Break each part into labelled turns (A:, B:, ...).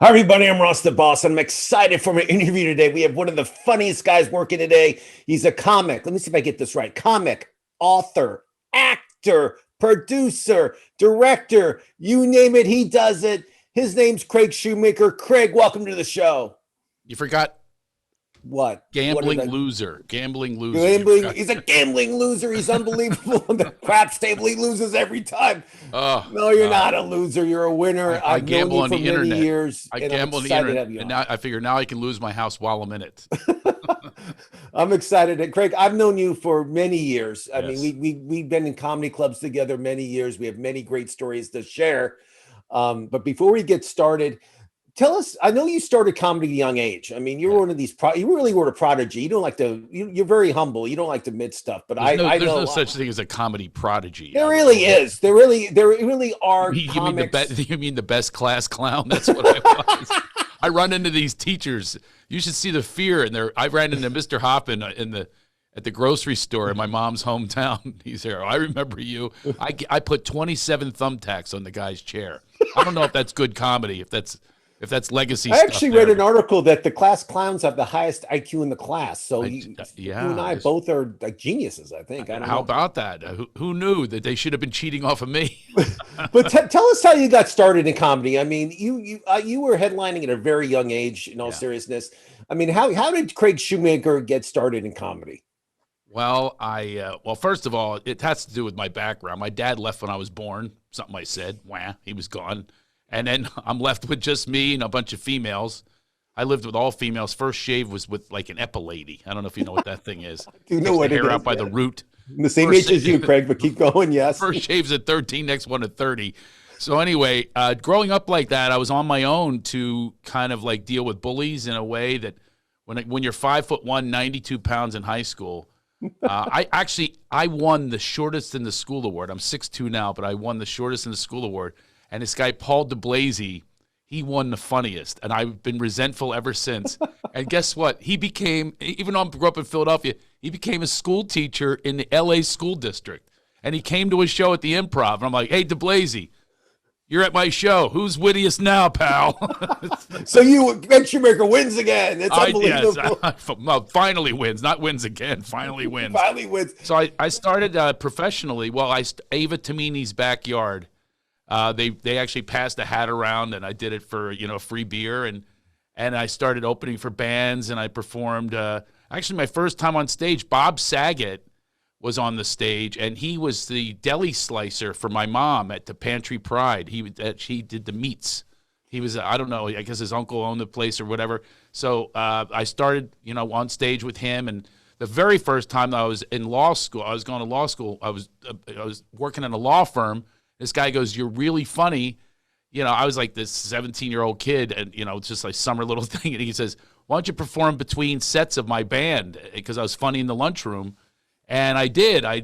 A: Hi, everybody. I'm Ross the Boss. I'm excited for my interview today. We have one of the funniest guys working today. He's a comic. Let me see if I get this right. Comic, author, actor, producer, director. You name it, he does it. His name's Craig Shoemaker. Craig, welcome to the show.
B: You forgot
A: What? What did
B: gambling
A: I?
B: loser. Gambling loser. You
A: Gambling.
B: forgot.
A: He's a gambling loser. He's unbelievable. On the craps table, he loses every time.
B: Oh
A: No, you're
B: God.
A: not a loser. You're a winner.
B: I
A: I've known
B: gamble
A: you
B: on
A: for
B: the
A: many
B: internet.
A: years,
B: I
A: and I'm
B: gamble on the
A: excited to
B: internet,
A: have you
B: and
A: on.
B: now I figure now I can lose my house while I'm in it.
A: I'm excited. And Craig, I've known you for many years. I mean,
B: Yes.
A: we've been in comedy clubs together many years. We have many great stories to share. But before we get started, tell us. I know you started comedy at a young age. I mean, you're
B: Yeah.
A: one of these. You really were a prodigy. You don't like to. You're very humble. You don't like to admit stuff. But I
B: There's no
A: know
B: such thing as a comedy prodigy.
A: there really is. There really are
B: You mean the
A: comics.
B: best? You mean the best class clown? That's what I was. I run into these teachers. You should see the fear in there. I ran into Mr. Hoppin at the grocery store in my mom's hometown. He's here. I remember you. I put 27 thumbtacks on the guy's chair. I don't know if that's good comedy. If that's legacy
A: I
B: stuff
A: actually
B: there.
A: read an article that the class clowns have the highest IQ in the class. So you and I
B: Yeah.
A: both are like geniuses, I think. I don't
B: How
A: know.
B: about that? Who knew that they should have been cheating off of me?
A: But tell us how you got started in comedy. I mean, you were headlining at a very young age. In all
B: Yeah.
A: seriousness, I mean, how did Craig Shoemaker get started in comedy?
B: Well, first of all, it has to do with my background. My dad left when I was born. Something I said. Wah, he was gone, and then I'm left with just me and a bunch of females. I lived with all females. First shave was with like an epilady. I don't know if you know what that thing is.
A: Do you know
B: Takes
A: what
B: the
A: it
B: hair
A: is?
B: out by the
A: Yeah.
B: root.
A: The same
B: First,
A: age as you, Craig. But keep going. Yes.
B: first shave's at 13, next one at 30. So anyway, growing up like that, I was on my own to kind of like deal with bullies in a way that when you're 5'1", 92 pounds in high school, I won the shortest in the school award. I'm 6'2" now, but I won the shortest in the school award. And this guy Paul DeBlazy, he won the funniest, and I've been resentful ever since. And guess what? He became, even though I grew up in Philadelphia, he became a school teacher in the L.A. school district. And he came to a show at the Improv, and I'm like, "Hey, DeBlazy, you're at my show. Who's wittiest now, pal?"
A: So Craig Shoemaker wins again. It's
B: Yes,
A: unbelievable.
B: well, finally wins, not wins again. Finally wins.
A: Finally wins.
B: So I started professionally. Well, Ava Tamini's backyard. They actually passed a hat around, and I did it for free beer, and I started opening for bands, and I performed. Actually, my first time on stage, Bob Saget was on the stage, and he was the deli slicer for my mom at the Pantry Pride. He did the meats. He was, I don't know, I guess his uncle owned the place or whatever. So I started, on stage with him. And the very first time I was in law school, I was going to law school. I was working in a law firm. This guy goes, "You're really funny." I was like this 17-year-old kid, and it's just like summer little thing. And he says, "Why don't you perform between sets of my band?" Because I was funny in the lunchroom. And I did. I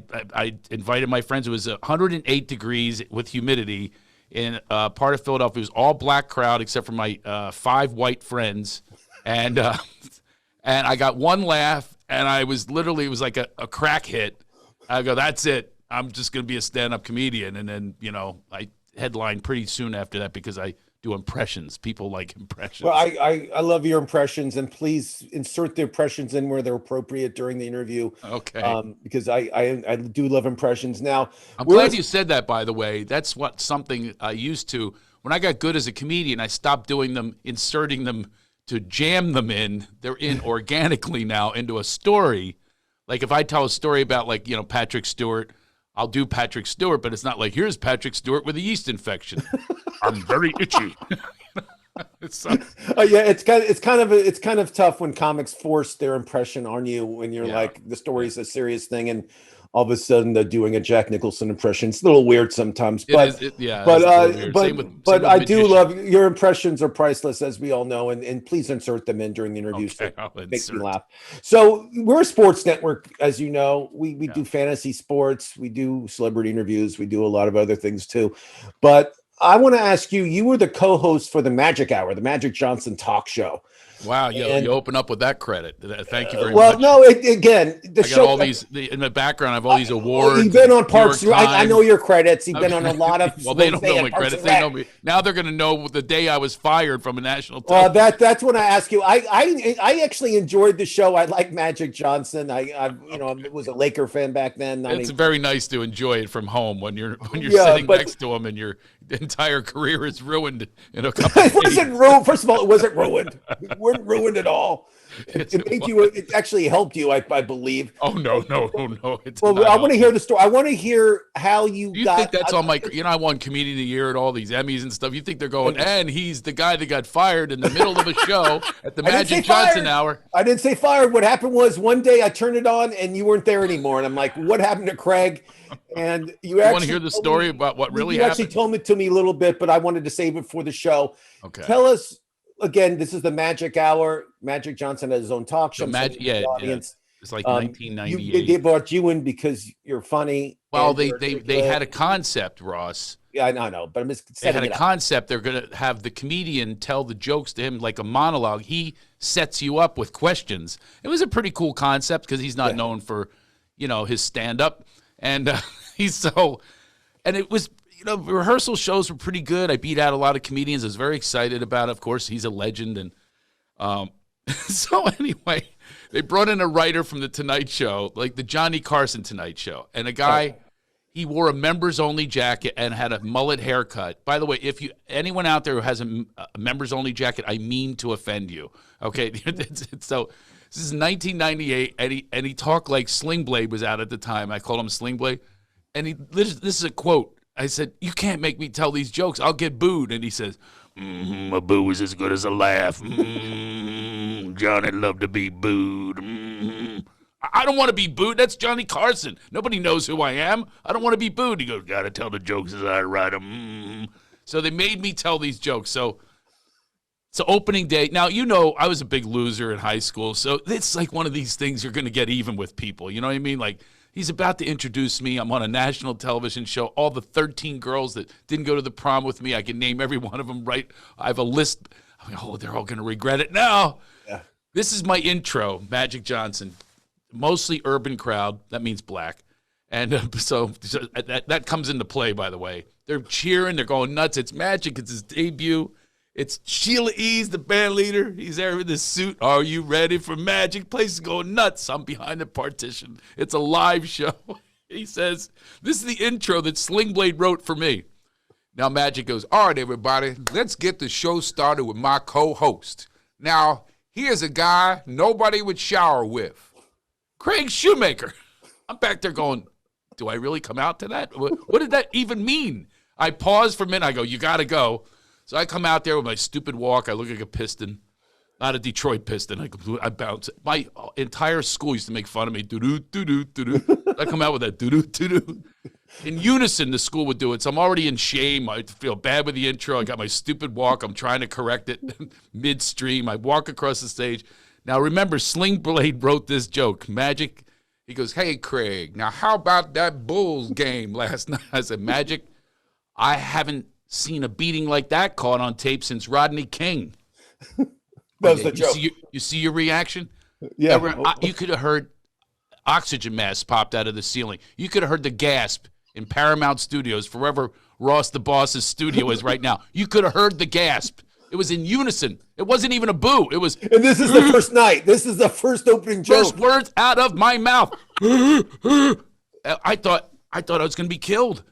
B: invited my friends. It was 108 degrees with humidity in part of Philadelphia. It was all black crowd except for my 5 white friends, and and I got one laugh, and I was literally, it was like a crack hit. I go, "That's it. I'm just going to be a stand-up comedian." And then I headlined pretty soon after that because I do impressions. People like impressions.
A: Well, I love your impressions, and please insert the impressions in where they're appropriate during the interview,
B: Okay.
A: because I do love impressions. Now,
B: I'm
A: where
B: glad
A: is
B: you said that, by the way. That's something I used to. When I got good as a comedian, I stopped doing them, inserting them to jam them in. They're in organically now into a story. Like if I tell a story about Patrick Stewart, I'll do Patrick Stewart, but it's not like, "Here's Patrick Stewart with a yeast infection. I'm very itchy." It's
A: yeah, it's kind of tough when comics force their impression on you when you're
B: yeah,
A: like the
B: yeah.
A: story's a serious thing, and all of a sudden they're doing a Jack Nicholson impression. It's a little weird sometimes,
B: It
A: but
B: is. Yeah,
A: but
B: it's a little
A: uh
B: weird.
A: but
B: Same
A: but
B: with
A: I do
B: magician.
A: love your impressions are priceless, as we all know, and please insert them in during the interviews.
B: Okay,
A: That
B: I'll
A: makes me
B: insert.
A: laugh. So we're a sports network, as you know. We
B: Yeah.
A: do fantasy sports, we do celebrity interviews, we do a lot of other things too. But I want to ask you, you were the co-host for the Magic Hour, the Magic Johnson talk show.
B: Wow, you open up with that credit. Thank you very
A: Well,
B: much.
A: no, again, the
B: I got
A: show.
B: all these in the background. I have all these awards.
A: You've been on Parks. I know
B: Times.
A: your credits. You've been on a lot of.
B: Well, they don't know my credits. They know me. Now they're going to know the day I was fired from a national.
A: Well, that's what I ask you. I actually enjoyed the show. I like Magic Johnson. I was a Laker fan back then.
B: It's very nice to enjoy it from home when you're sitting next to him and your entire career is ruined in a couple.
A: It wasn't ruined. First of all, it wasn't ruined. It wasn't ruined at all. It actually helped you, I believe.
B: Oh no!
A: Well, I want to hear the story. I want to hear how you got.
B: You think that's on my? I won Comedian of the Year at all these Emmys and stuff. You think they're going? And he's the guy that got fired in the middle of a show at the Magic Johnson Hour.
A: I didn't say fired. What happened was one day I turned it on and you weren't there anymore, and I'm like, "What happened to Craig?" And you actually
B: want to hear the story about what really
A: happened. You
B: actually
A: told it to me a little bit, but I wanted to save it for the show.
B: Okay.
A: Tell us. Again, this is the Magic Hour. Magic Johnson has his own talk show.
B: Audience. It's like 1998.
A: They brought you in because you're funny.
B: Well, they had a concept, Ross.
A: Yeah, I know, but I'm just
B: they had a concept. They're going to have the comedian tell the jokes to him like a monologue. He sets you up with questions. It was a pretty cool concept because he's not known for, his stand-up. And and it was, rehearsal shows were pretty good. I beat out a lot of comedians. I was very excited about it. Of course, he's a legend. And so anyway, they brought in a writer from the Tonight Show, like the Johnny Carson Tonight Show. And a guy, he wore a members-only jacket and had a mullet haircut. By the way, if anyone out there who has a members-only jacket, I mean to offend you. Okay, so this is 1998, and he talked like Sling Blade was out at the time. I called him Sling Blade. And this is a quote. I said, "You can't make me tell these jokes. I'll get booed." And he says, "A boo is as good as a laugh. Johnny loved to be booed. I don't want to be booed. That's Johnny Carson. Nobody knows who I am. I don't want to be booed." He goes, "Got to tell the jokes as I write them." So they made me tell these jokes. So opening day. Now, I was a big loser in high school. So it's like one of these things you're going to get even with people. You know what I mean? Like, he's about to introduce me. I'm on a national television show. All the 13 girls that didn't go to the prom with me, I can name every one of them right. I have a list. They're all going to regret it now. Yeah. This is my intro, Magic Johnson. Mostly urban crowd. That means black. And so that comes into play, by the way. They're cheering. They're going nuts. It's Magic. It's his debut. It's Sheila E's, the band leader. He's there with his suit. Are you ready for Magic? Place is going nuts. I'm behind the partition. It's a live show. He says, "This is the intro that Sling Blade wrote for me." Now Magic goes, "All right, everybody, let's get the show started with my co-host. Now, here's a guy nobody would shower with. Craig Shoemaker." I'm back there going, do I really come out to that? What did that even mean? I pause for a minute. I go, "You got to go." So I come out there with my stupid walk. I look like a Piston, not a Detroit Piston. I bounce. My entire school used to make fun of me. Do-do, do-do, do-do. I come out with that do-do, do-do. In unison, the school would do it. So I'm already in shame. I feel bad with the intro. I got my stupid walk. I'm trying to correct it midstream. I walk across the stage. Now, remember, Sling Blade wrote this joke. Magic, he goes, "Hey, Craig, now how about that Bulls game last night?" I said, "Magic, I haven't seen a beating like that caught on tape since Rodney King."
A: That was the joke.
B: You see your reaction?
A: Yeah.
B: You could have heard oxygen masks popped out of the ceiling. You could have heard the gasp in Paramount Studios, forever Ross the Boss's studio is right now. You could have heard the gasp. It was in unison. It wasn't even a boo. It was.
A: And this is the first night. This is the first opening joke.
B: First words out of my mouth. I thought I was going to be killed.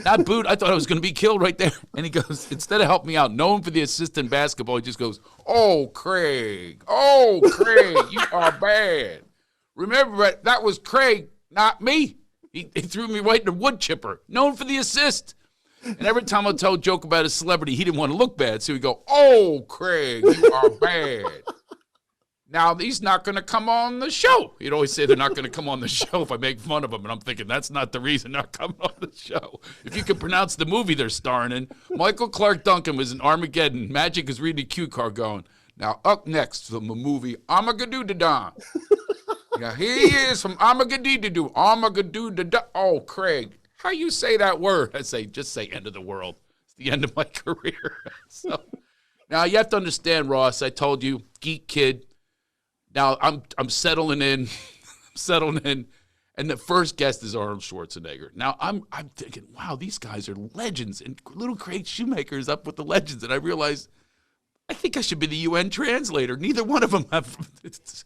B: Not booed. I thought I was going to be killed right there. And he goes, instead of help me out, known for the assist in basketball, he just goes, oh, Craig, you are bad. Remember, that was Craig, not me. He threw me right in the wood chipper, known for the assist. And every time I tell a joke about a celebrity, he didn't want to look bad. So he'd go, oh, Craig, you are bad. Now, he's not going to come on the show. He'd always say they're not going to come on the show if I make fun of him. And I'm thinking, that's not the reason they're coming on the show. If you could pronounce the movie they're starring in, Michael Clark Duncan was in Armageddon. Magic is reading a cue card going, now up next from the movie Armageddon. Now here he is from Armageddon. Oh, Craig, how you say that word? I say, just say end of the world. It's the end of my career. So now you have to understand, Ross. I told you, geek kid. Now I'm settling in, settling in, and the first guest is Arnold Schwarzenegger. Now I'm thinking, wow, these guys are legends, and little Craig Shoemaker is up with the legends, and I realized I think I should be the UN translator. Neither one of them have. This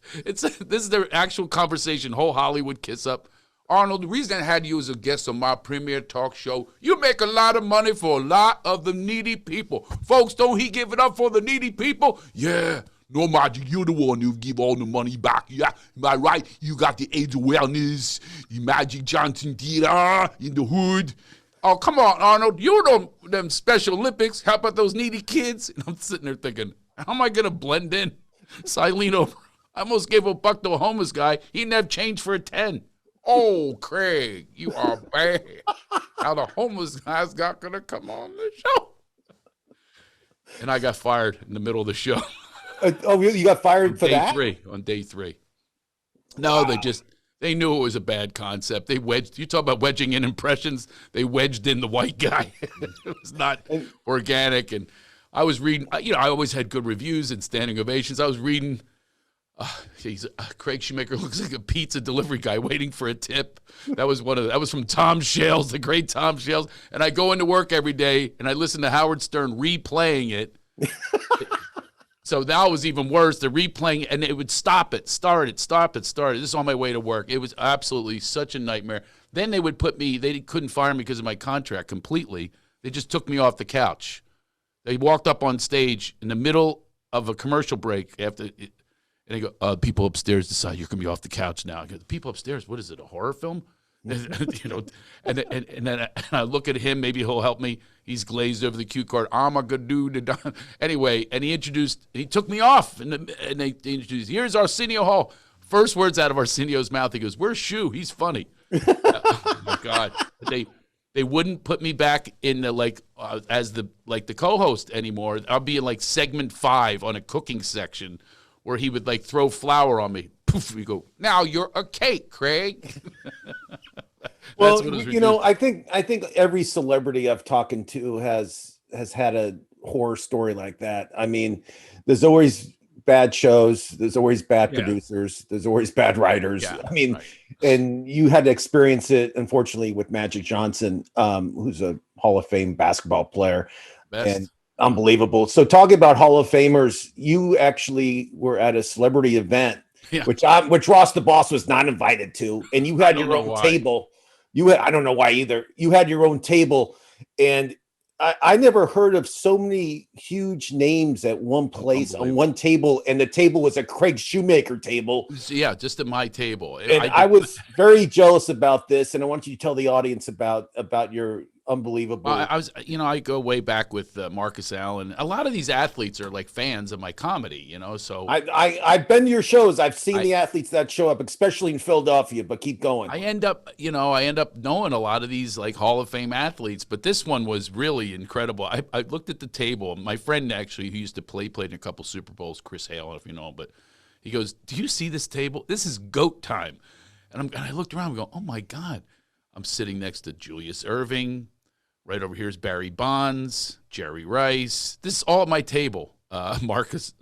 B: is their actual conversation. Whole Hollywood kiss up. Arnold, the reason I had you as a guest on my premier talk show, you make a lot of money for a lot of the needy people. Folks, don't he give it up for the needy people? Yeah. No, Magic, you're the one who give all the money back. Yeah, am I right? You got the AIDS awareness, the Magic Johnson theater in the hood. Oh, come on, Arnold. You know them Special Olympics. How about those needy kids? And I'm sitting there thinking, how am I going to blend in? So I lean over. I almost gave $1 to a homeless guy. He didn't have change for a 10. Oh, Craig, you are bad. Now the homeless guy's not going to come on the show. And I got fired in the middle of the show.
A: Oh, you got fired for that?
B: On day three. No, wow. They knew it was a bad concept. They wedged, you talk about wedging in impressions, they wedged in the white guy. It was not organic. And I was reading, I always had good reviews and standing ovations. I was reading, Craig Shoemaker looks like a pizza delivery guy waiting for a tip. That was from Tom Shales, the great Tom Shales. And I go into work every day and I listen to Howard Stern replaying it. So that was even worse. The replaying, and it would stop it, start it. This is on my way to work. It was absolutely such a nightmare. Then they couldn't fire me because of my contract completely. They just took me off the couch. They walked up on stage in the middle of a commercial break and they go, people upstairs decide you're going to be off the couch now. I go, the people upstairs, what is it, a horror film? And then I look at him, maybe he'll help me. He's glazed over the cue card. I'm a good dude. Anyway, and he took me off, and they introduced, here's Arsenio Hall. First words out of Arsenio's mouth, he goes, where's Shoe? He's funny. Oh my God. They wouldn't put me back in as the co-host anymore. I'll be in segment 5 on a cooking section where he would throw flour on me. Poof, we go, now you're a cake, Craig.
A: Well, I think every celebrity I've talked to has had a horror story like that. I mean, there's always bad shows, there's always bad producers, there's always bad writers.
B: Yeah,
A: I mean,
B: right.
A: And you had to experience it, unfortunately, with Magic Johnson, who's a Hall of Fame basketball player.
B: Best.
A: And unbelievable. So talking about Hall of Famers, you actually were at a celebrity event, which Ross the Boss was not invited to, and you had your own table. I don't know why either. You had your own table, and I never heard of so many huge names at one place on one table, and the table was a Craig Shoemaker table.
B: Yeah, just at my table.
A: And I was very jealous about this, and I want you to tell the audience about your unbelievable.
B: I go way back with Marcus Allen. A lot of these athletes are fans of my comedy, so
A: I've been to your shows. I've seen the athletes that show up, especially in Philadelphia, but keep going.
B: I end up knowing a lot of these Hall of Fame athletes, but this one was really incredible. I looked at the table. My friend actually, who used to played in a couple Super Bowls, Chris Hale, if you know him, but he goes, do you see this table? This is GOAT time. And I looked around and go, oh my God. I'm sitting next to Julius Erving. Right over here is Barry Bonds, Jerry Rice. This is all at my table. Marcus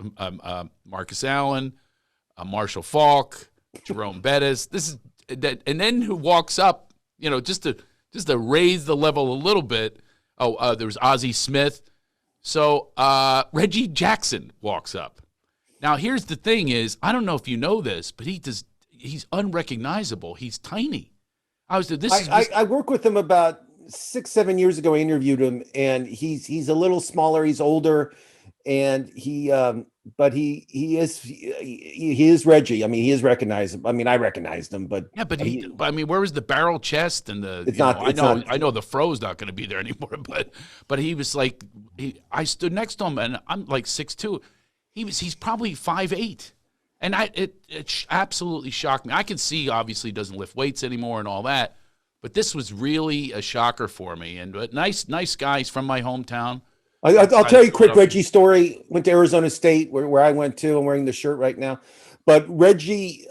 B: Allen, Marshall Faulk, Jerome Bettis. This is and then who walks up? Just to raise the level a little bit. There was Ozzie Smith. So Reggie Jackson walks up. Now here's the thing: is I don't know if you know this, but he's unrecognizable. He's tiny. I
A: worked with him about 6-7 years ago. I interviewed him, and he's a little smaller. He's older, and he is Reggie. I mean, he is recognizable. I mean, I recognized him, but
B: where was the barrel chest and the? I know the fro's not going to be there anymore, but he was I stood next to him, and I'm 6'2". He's probably 5'8". And it absolutely shocked me. I can see, obviously, he doesn't lift weights anymore and all that. But this was really a shocker for me. And nice guys from my hometown.
A: I'll tell you a quick Reggie story. Went to Arizona State, where I went to. I'm wearing the shirt right now. But Reggie,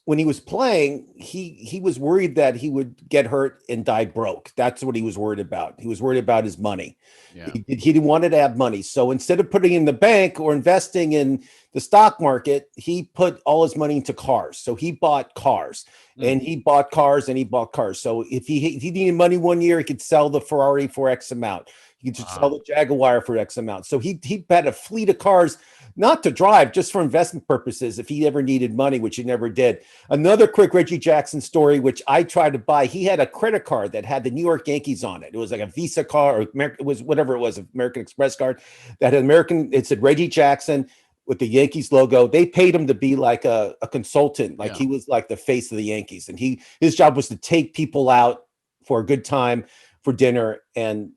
A: when when he was playing, he was worried that he would get hurt and die broke. That's what he was worried about. He was worried about his money.
B: Yeah.
A: He wanted to have money. So instead of putting in the bank or investing in the stock market, he put all his money into cars. So he bought cars and he bought cars and he bought cars. So if he needed money one year, he could sell the Ferrari for X amount. He could just sell the Jaguar for X amount. So he had a fleet of cars, not to drive, just for investment purposes if he ever needed money, which he never did. Another quick Reggie Jackson story, which I tried to buy. He had a credit card that had the New York Yankees on it. It was like a Visa card, or it was whatever it was, American Express card that had it said Reggie Jackson with the Yankees logo. They paid him to be like a consultant, like he was like the face of the Yankees. And his job was to take people out for a good time, for dinner, and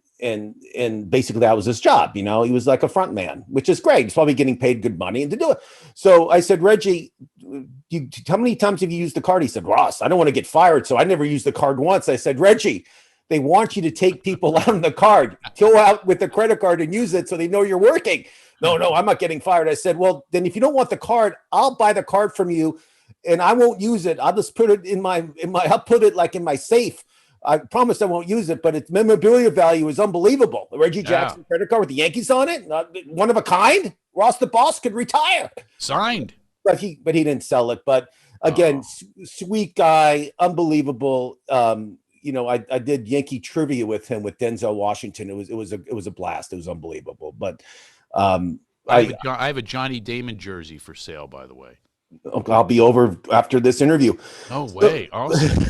A: basically that was his job. He was like a front man, which is great. He's probably getting paid good money and to do it. So I said, Reggie, how many times have you used the card? He said, Ross, I don't want to get fired, so I never used the card once. I said, Reggie, they want you to take people out on the card. Go out with the credit card and use it so they know you're working. No, I'm not getting fired. I said, well, then if you don't want the card, I'll buy the card from you and I won't use it. I'll just put it I'll put it like in my safe. I promise I won't use it, but its memorabilia value is unbelievable. The Reggie Jackson credit card with the Yankees on it, one of a kind. Ross the Boss could retire.
B: Signed.
A: But he didn't sell it. But again, sweet guy, unbelievable. I did Yankee trivia with him with Denzel Washington. It was a blast. It was unbelievable. But
B: I have a Johnny Damon jersey for sale, by the way.
A: I'll be over after this interview.
B: No way. Awesome.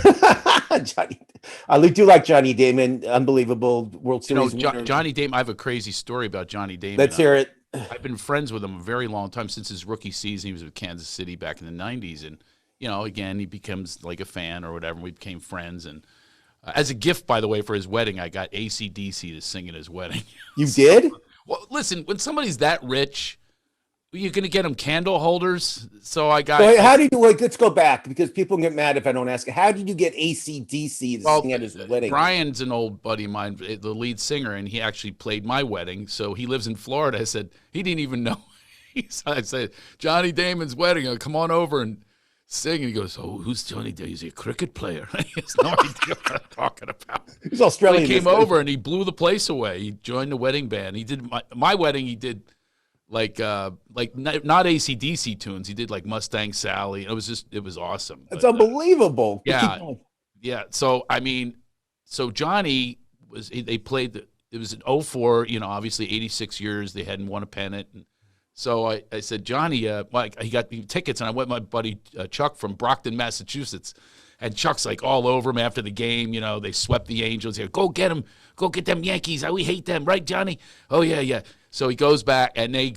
A: I do like Johnny Damon. Unbelievable World Series winner.
B: Johnny Damon. I have a crazy story about Johnny Damon.
A: Let's hear it.
B: I've been friends with him a very long time, since his rookie season. He was with Kansas City back in the 90s. And, again, he becomes like a fan or whatever. We became friends. And as a gift, by the way, for his wedding, I got AC/DC to sing at his wedding.
A: You did?
B: Well, listen, when somebody's that rich, you're going to get them candle holders. So I got.
A: So how did you? Let's go back, because people get mad if I don't ask. How did you get AC/DC to sing at his wedding?
B: Brian's an old buddy of mine, the lead singer, and he actually played my wedding. So he lives in Florida. I said he didn't even know. I said, Johnny Damon's wedding. I'll come on over and sing. And he goes, "Oh, who's Johnny Damon? He's a cricket player." He has no idea what I'm talking about.
A: He's Australian.
B: So he came over and he blew the place away. He joined the wedding band. He did my wedding. He did. Like not AC/DC tunes. He did like Mustang Sally. It was awesome.
A: It's unbelievable.
B: Yeah. So Johnny they played. It was in 2004. Obviously 86 years they hadn't won a pennant. And so I said, Johnny, he got me tickets, and I went with my buddy Chuck from Brockton, Massachusetts. And Chuck's like all over him after the game. They swept the Angels. He goes, go get them. Go get them Yankees. We hate them, right, Johnny? Oh yeah. So he goes back, and they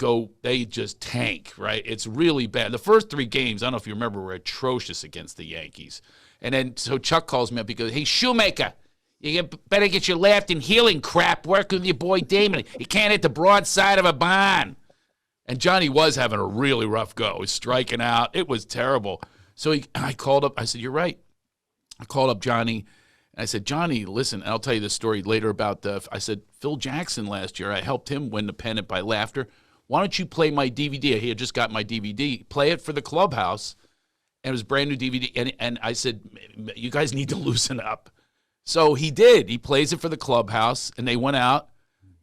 B: just tank, right? It's really bad. The first 3 games, I don't know if you remember, were atrocious against the Yankees. And then so Chuck calls me up. He goes, hey, Shoemaker, you better get your left and healing crap working with your boy Damon. You can't hit the broadside of a barn. And Johnny was having a really rough go. He's striking out. It was terrible. So I called up. I said, you're right. I called up Johnny. I said, Johnny, listen, and I'll tell you the story later about I said, Phil Jackson last year, I helped him win the pennant by laughter. Why don't you play my DVD? He had just got my DVD. Play it for the clubhouse. And it was a brand new DVD. And I said, you guys need to loosen up. So he did. He plays it for the clubhouse, and they went out.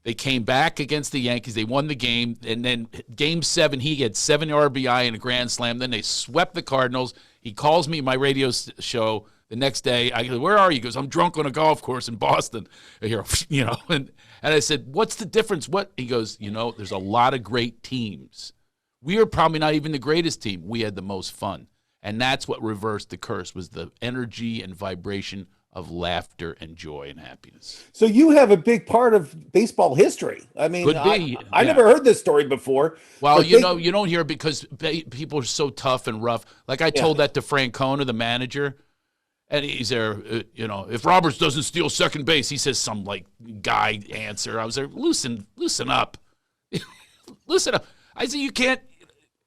B: They came back against the Yankees. They won the game. And then game 7, he had 7 RBI and a grand slam. Then they swept the Cardinals. He calls me my radio show the next day. I go, where are you? He goes, I'm drunk on a golf course in Boston. And I said, what's the difference? What? He goes, there's a lot of great teams. We are probably not even the greatest team. We had the most fun. And that's what reversed the curse, was the energy and vibration of laughter and joy and happiness.
A: So you have a big part of baseball history. I mean, I never heard this story before.
B: Well, you don't hear it because people are so tough and rough. Like I told that to Francona, the manager. And he's there, if Roberts doesn't steal second base, he says some like guy answer. I was there, loosen up. Listen up. I said, you can't,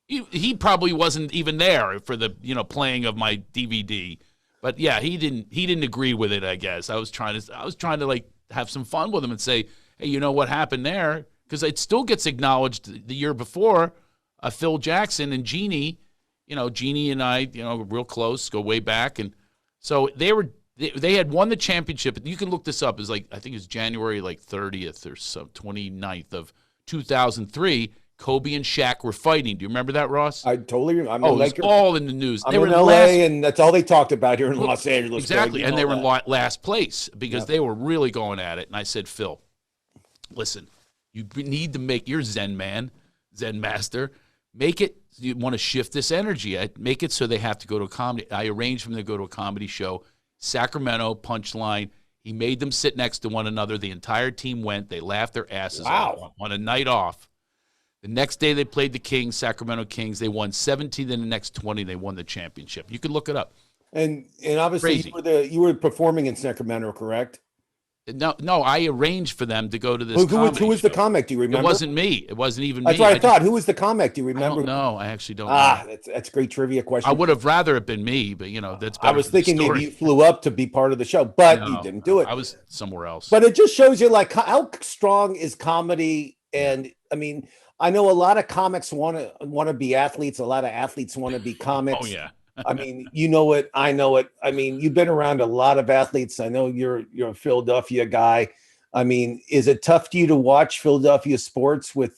B: he probably wasn't even there for the, playing of my DVD. But yeah, he didn't agree with it, I guess. I was trying to like have some fun with him and say, hey, you know what happened there? Because it still gets acknowledged the year before, Phil Jackson and Jeannie, Jeannie and I, real close, go way back. And so they had won the championship. You can look this up. It's like, I think it's January 30th or so, 29th of 2003. Kobe and Shaq were fighting. Do you remember that, Ross?
A: I totally remember.
B: It was all in the news.
A: They were in LA, and that's all they talked about here in Los Angeles.
B: Exactly, and they were in last place because they were really going at it. And I said, Phil, listen, you need to make your Zen master, make it. You want to shift this energy. Make it so they have to go to a comedy. I arranged for them to go to a comedy show, Sacramento, Punchline. He made them sit next to one another. The entire team went. They laughed their asses off on a night off. The next day they played the Kings, Sacramento Kings. They won 17. Then the next 20, they won the championship. You can look it up.
A: And obviously you were performing in Sacramento, correct?
B: No, I arranged for them to go to this.
A: Who was the comic? Do you remember?
B: It wasn't me. It wasn't even
A: me. That's what I thought. Who was the comic? Do you remember?
B: No, I actually don't know.
A: That's a great trivia question.
B: I would have rather it been me, but that's better.
A: I was thinking maybe you flew up to be part of the show, but you didn't do it.
B: I was somewhere else.
A: But it just shows you how strong is comedy. And I mean, I know a lot of comics want to be athletes. A lot of athletes want to be comics.
B: Oh yeah.
A: I mean, you know it. I know it. I mean, you've been around a lot of athletes. I know you're a Philadelphia guy. I mean, is it tough to you to watch Philadelphia sports with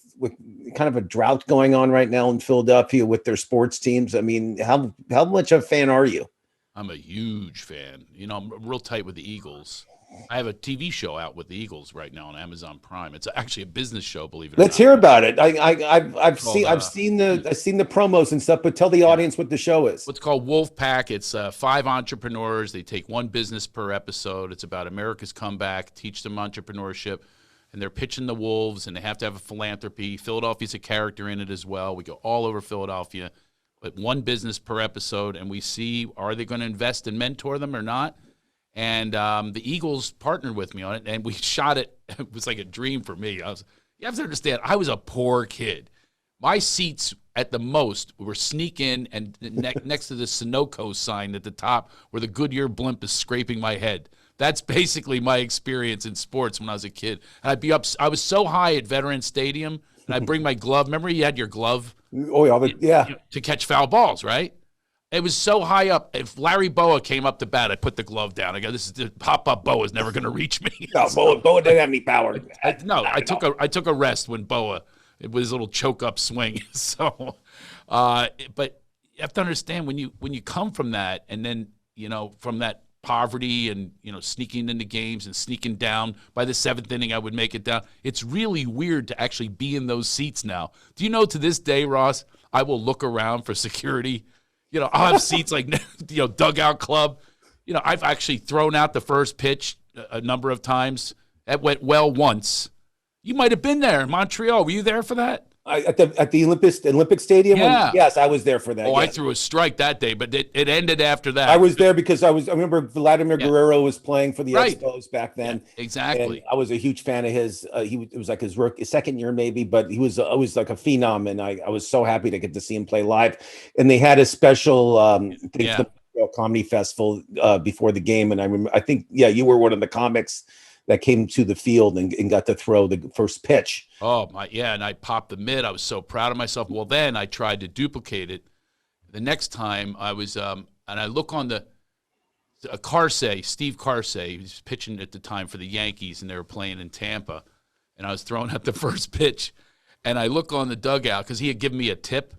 A: kind of a drought going on right now in Philadelphia with their sports teams? I mean, how much of a fan are you?
B: I'm a huge fan. I'm real tight with the Eagles. I have a TV show out with the Eagles right now on Amazon Prime. It's actually a business show, believe it or not.
A: Let's hear about it. I've seen the promos and stuff, but tell the audience what the show is.
B: What's called Wolf Pack. It's 5 entrepreneurs. They take one business per episode. It's about America's comeback, teach them entrepreneurship, and they're pitching the Wolves, and they have to have a philanthropy. Philadelphia's a character in it as well. We go all over Philadelphia, but one business per episode, and we see, are they going to invest and mentor them or not? And the Eagles partnered with me on it, and we shot it. It was like a dream for me. You have to understand, I was a poor kid. My seats at the most were sneak in and next to the Sunoco sign at the top where the Goodyear blimp is scraping my head. That's basically my experience in sports when I was a kid. And I'd be up. I was so high at Veterans Stadium, and I'd bring my glove. Remember you had your glove?
A: Oh, yeah.
B: To catch foul balls, right? It was so high up. If Larry Boa came up to bat, I put the glove down. I go, "This is the pop-up. Boa's never going to reach me."
A: No, Boa didn't have any power.
B: I took a rest when Boa. It was a little choke-up swing. So, but you have to understand when you come from that, and then from that poverty and sneaking into games and sneaking down. By the 7th inning, I would make it down. It's really weird to actually be in those seats now. Do you know to this day, Ross, I will look around for security. I'll have seats like, dugout club. I've actually thrown out the first pitch a number of times. That went well once. You might have been there in Montreal. Were you there for that?
A: At the Olympic Stadium?
B: Yeah.
A: Yes, I was there for that.
B: Oh,
A: yes.
B: I threw a strike that day, but it ended after that.
A: I was there because I remember Vladimir Guerrero was playing for the Expos back then.
B: Yeah, exactly.
A: And I was a huge fan of his. It was like his second year maybe, but he was always like a phenom, and I was so happy to get to see him play live. And they had a special the comedy festival before the game, and I think you were one of the comics that came to the field and got to throw the first pitch.
B: Oh and I popped the mitt. I was so proud of myself. Well, then I tried to duplicate it. The next time I was, and I look on Steve Carsey, he was pitching at the time for the Yankees, and they were playing in Tampa, and I was throwing out the first pitch, and I look on the dugout because he had given me a tip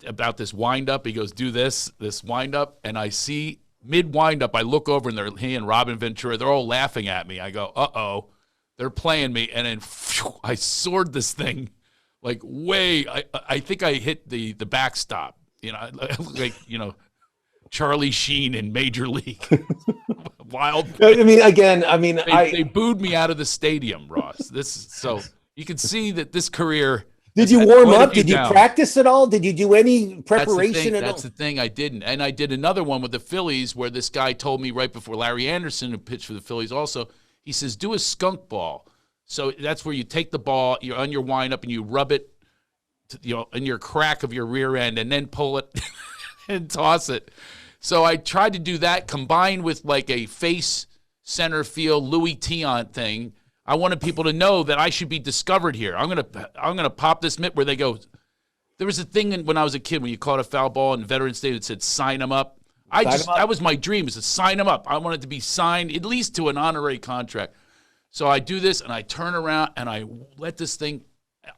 B: about this windup. He goes, "Do this windup," and I see. Mid-wind-up, I look over, and he and Robin Ventura, they're all laughing at me. I go, uh-oh, they're playing me. And then I soared this thing like way. I think I hit the backstop, like, Charlie Sheen in Major League. Wild.
A: They
B: booed me out of the stadium, Ross. So you can see that this career –
A: Did you warm up? Did you practice at all? Did you do any preparation at all?
B: That's the thing. I didn't. And I did another one with the Phillies where this guy told me right before Larry Anderson, who pitched for the Phillies also, he says, do a skunk ball. So that's where you take the ball, you're on your windup, and you rub it in your crack of your rear end and then pull it and toss it. So I tried to do that combined with like a face center field Louis Tiant thing. I wanted people to know that I should be discovered here. I'm gonna pop this mitt where they go, There was a thing when I was a kid when you caught a foul ball in Veterans Day that said sign them up. That was my dream, was to sign them up. I wanted to be signed at least to an honorary contract. So I do this and I turn around and I let this thing.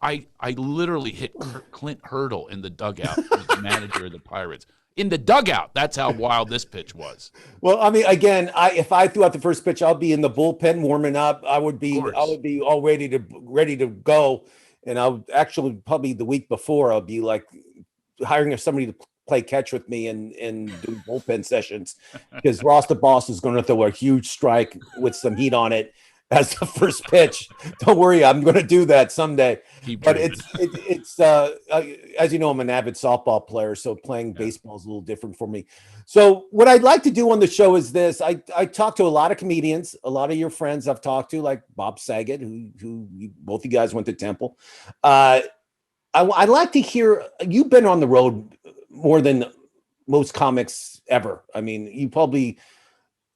B: I literally hit Clint Hurdle in the dugout, who's the manager of the Pirates. In the dugout. That's how wild this pitch was.
A: Well, I mean, again, if I threw out the first pitch, I'll be in the bullpen warming up. I would be all ready to go. And I'll actually probably the week before I'll be like hiring somebody to play catch with me and do bullpen sessions because Ross the Boss is going to throw a huge strike with some heat on it as the first pitch. Don't worry, I'm going to do that someday. But it's as you know, I'm an avid softball player, so playing baseball is a little different for me. So what I'd like to do on the show is this. I talk to a lot of comedians, a lot of your friends I've talked to, like Bob Saget, who both you guys went to Temple. I'd like to hear, you've been on the road more than most comics ever. I mean, you probably,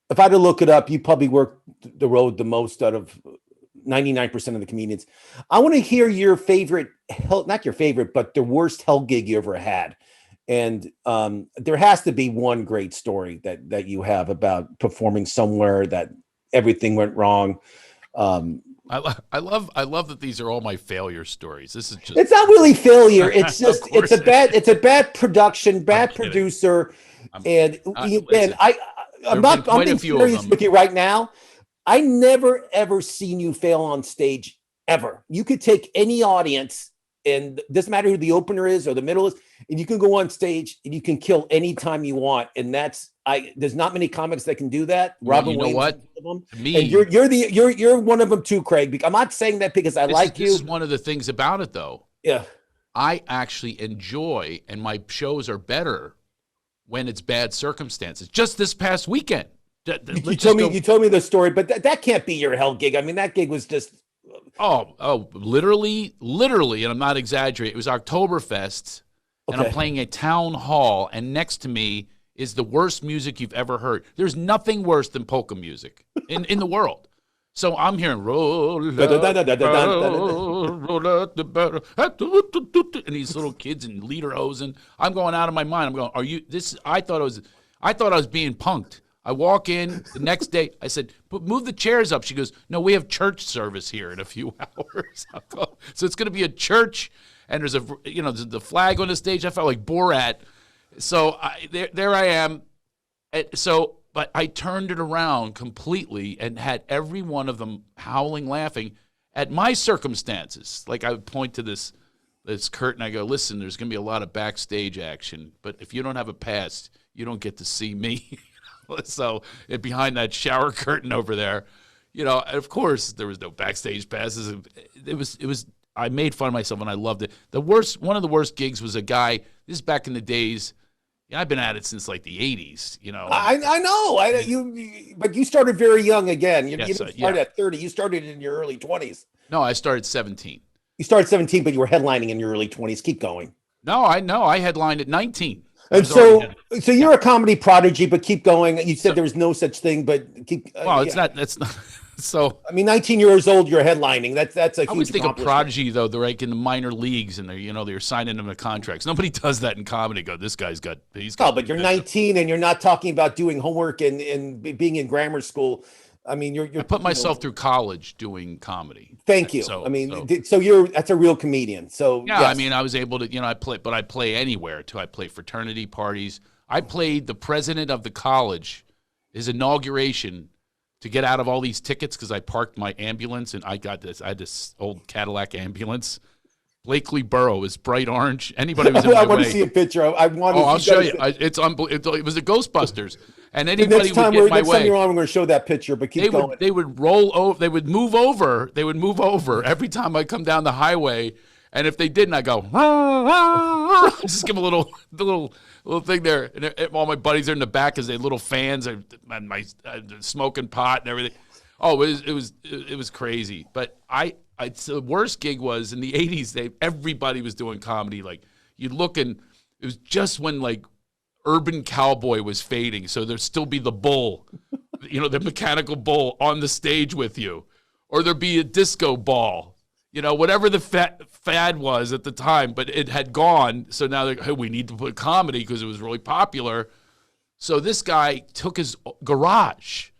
A: if I had to look it up, you probably worked the road the most out of 99% of the comedians. I want to hear your favorite, not your favorite, but the worst hell gig you ever had. And there has to be one great story that you have about performing somewhere that everything went wrong.
B: I love that these are all my failure stories. This is just,
A: it's not really failure. It's just, it's a bad production, bad producer. I'm being serious with you right now. I never, ever seen you fail on stage ever. You could take any audience and it doesn't matter who the opener is or the middle is, and you can go on stage and you can kill anytime you want. And there's not many comics that can do that.
B: Robin Williams, what?
A: Me, and you're one of them too, Craig. I'm not saying that because I like you.
B: This is one of the things about it, though.
A: Yeah,
B: I actually enjoy, and my shows are better when it's bad circumstances. Just this past weekend,
A: you told me the story, but that can't be your hell gig. I mean, that gig was just.
B: Oh, literally, and I'm not exaggerating. It was Oktoberfest, and I'm playing a town hall, and next to me is the worst music you've ever heard. There's nothing worse than polka music in the world. So I'm hearing and these little kids in lederhosen. I'm going out of my mind. I'm going, are you this? I thought I was being punked. I walk in the next day. I said, "But move the chairs up." She goes, "No, we have church service here in a few hours." So it's going to be a church, and there's the flag on the stage. I felt like Borat. So there I am. But I turned it around completely and had every one of them howling, laughing at my circumstances. Like I would point to this curtain. I go, "Listen, there's going to be a lot of backstage action, but if you don't have a pass, you don't get to see me." So behind that shower curtain over there, of course there was no backstage passes. It was. I made fun of myself and I loved it. One of the worst gigs was a guy. This is back in the days. I've been at it since like the 80s.
A: I know. But you started very young again. You didn't start at 30. You started in your early 20s.
B: No, I started 17.
A: You started 17, but you were headlining in your early 20s. Keep going.
B: No, I know. I headlined at 19.
A: And so you're a comedy prodigy, but keep going. You said there was no such thing, but keep.
B: It's not. That's not. So
A: I mean, 19 years old, you're headlining. That's a huge. I
B: always think of prodigy though. They're like in the minor leagues, and they're signing them to contracts. Nobody does that in comedy. This guy's got.
A: But you're 19, and you're not talking about doing homework and being in grammar school. I mean, I
B: put myself through college doing comedy.
A: Thank you. So that's a real comedian. So
B: yeah, yes. I mean, I was able to, I play anywhere too. I play fraternity parties. I played the president of the college, his inauguration, to get out of all these tickets because I parked my ambulance and I had this old Cadillac ambulance. Blakely Borough is bright orange. Anybody who's in my way.
A: I want to see a picture.
B: I'll show you. It's unbelievable. It was the Ghostbusters. And anybody would get my way.
A: I'm going to show that picture, but keep going.
B: They would roll over. They would move over. Every time I come down the highway. And if they didn't, I go, just give them a little thing there. And all my buddies are in the back as they little fans and my smoking pot and everything. Oh, it was crazy. But the worst gig was in the 80s. Everybody was doing comedy. Like you'd look and it was just when like Urban Cowboy was fading. So there'd still be the bull, the mechanical bull on the stage with you. Or there'd be a disco ball. whatever the fad was at the time, but it had gone. So now they're, hey, we need to put comedy because it was really popular. So this guy took his garage,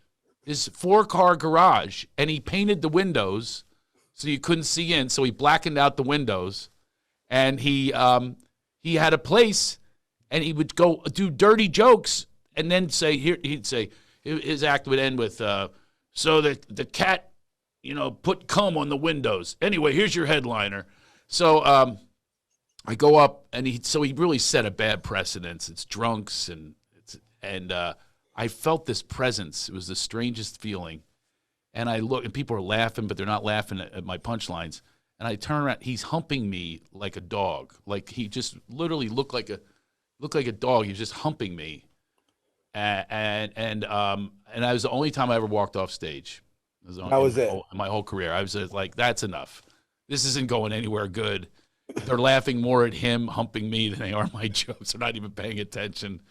B: his 4-car garage, and he painted the windows so you couldn't see in. So he blackened out the windows, and he had a place, and he would go do dirty jokes, and then he'd say his act would end with, so the cat, put cum on the windows. Anyway, here's your headliner. So I go up, and he really set a bad precedence. It's drunks, and I felt this presence. It was the strangest feeling. And I look, and people are laughing, but they're not laughing at my punchlines. And I turn around. He's humping me like a dog. Like he just literally looked like a dog. He was just humping me. And that was the only time I ever walked off stage.
A: How was it?
B: My whole career. I was just like, that's enough. This isn't going anywhere good. They're laughing more at him humping me than they are my jokes. They're not even paying attention.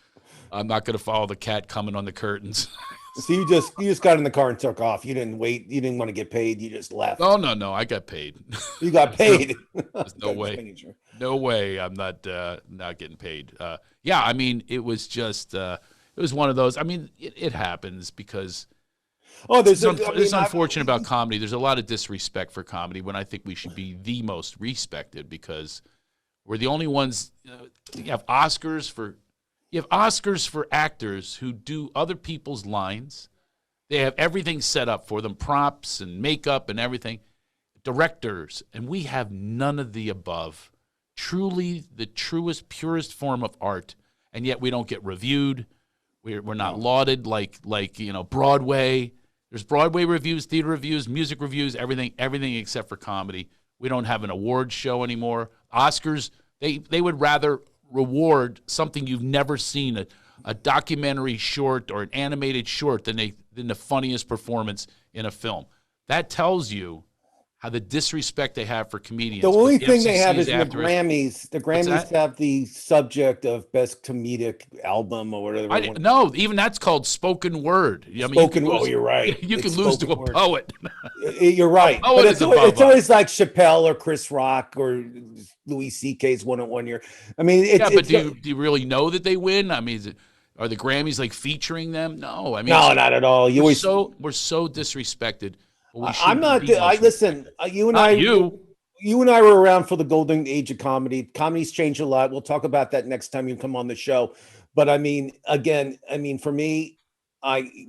B: I'm not going to follow the cat coming on the curtains.
A: So you just got in the car and took off. You didn't wait. You didn't want to get paid. You just left.
B: Oh no, I got paid.
A: You got paid.
B: There's no way. No way. I'm not getting paid. Yeah, I mean, it was just it was one of those. I mean, it happens because. Oh, it's unfortunate about comedy. There's a lot of disrespect for comedy when I think we should be the most respected because we're the only ones. You have Oscars for actors who do other people's lines. They have everything set up for them, props and makeup and everything. Directors, and we have none of the above. Truly the truest, purest form of art, and yet we don't get reviewed. We're not lauded like Broadway. There's Broadway reviews, theater reviews, music reviews, everything except for comedy. We don't have an award show anymore. Oscars, they would rather reward something you've never seen, a documentary short or an animated short than the funniest performance in a film. That tells you how the disrespect they have for comedians.
A: The only thing they have is the Grammys. The Grammys have the subject of best comedic album or whatever.
B: No, even that's called spoken word. I mean,
A: spoken word. You're right.
B: You can lose to a poet.
A: You're right. But it's always like Chappelle or Chris Rock or Louis C.K.'s one year. I mean,
B: but do you really know that they win? I mean, are the Grammys like featuring them? No, I mean,
A: no, not at all.
B: We're so disrespected.
A: I'm not. Listen. You and I were around for the golden age of comedy. Comedy's changed a lot. We'll talk about that next time you come on the show. But I mean, again, for me,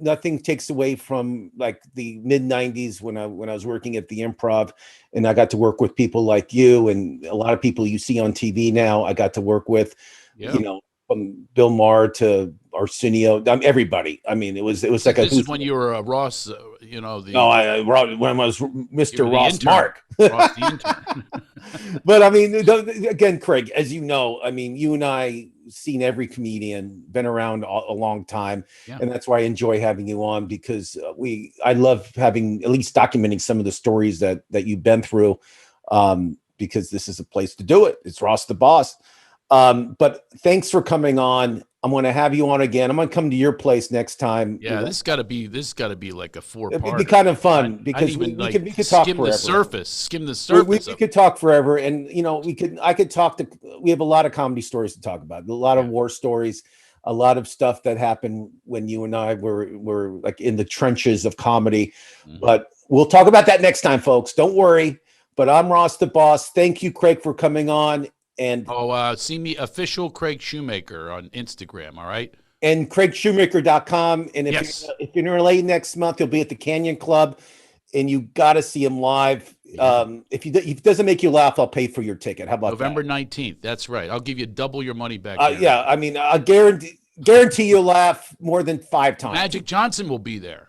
A: nothing takes away from like the mid '90s when I was working at the Improv, and I got to work with people like you and a lot of people you see on TV now. I I got to work with, from Bill Maher to Arsenio, everybody. I mean, it was like
B: this is when you were Ross. When I
A: was Mr. Ross Mark.
B: Ross the intern.
A: But I mean, again, Craig, as you know, I mean, you and I seen every comedian, been around a long time, and that's why I enjoy having you on because I love having at least documenting some of the stories that you've been through, because this is a place to do it. It's Ross the Boss. But thanks for coming on. I'm going to have you on again. I'm going to come to your place next time.
B: Yeah, this got to be like a 4-part.
A: It'd be kind of fun because we could talk forever.
B: Skim the surface.
A: We could talk forever, and I could talk to. We have a lot of comedy stories to talk about. A lot of war stories, a lot of stuff that happened when you and I were like in the trenches of comedy. Mm-hmm. But we'll talk about that next time, folks. Don't worry. But I'm Ross the Boss. Thank you, Craig, for coming on. And
B: see me official Craig Shoemaker on Instagram. All right.
A: And CraigShoemaker.com. And if you're in LA next month, you'll be at the Canyon Club and you got to see him live. If it doesn't make you laugh, I'll pay for your ticket. How about
B: November 19th? That's right. I'll give you double your money back.
A: I mean, I guarantee you'll laugh more than 5 times.
B: Magic Johnson will be there.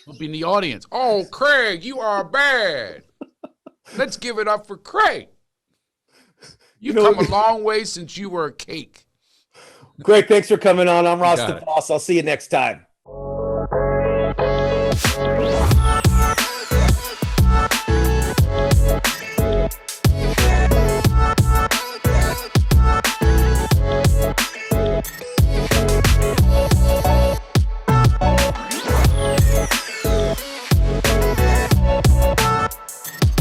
B: He'll be in the audience. Oh, Craig, you are bad. Let's give it up for Craig. You've come a long way since you were a cake.
A: Greg, thanks for coming on. I'm Ross the Boss. I'll see you next time.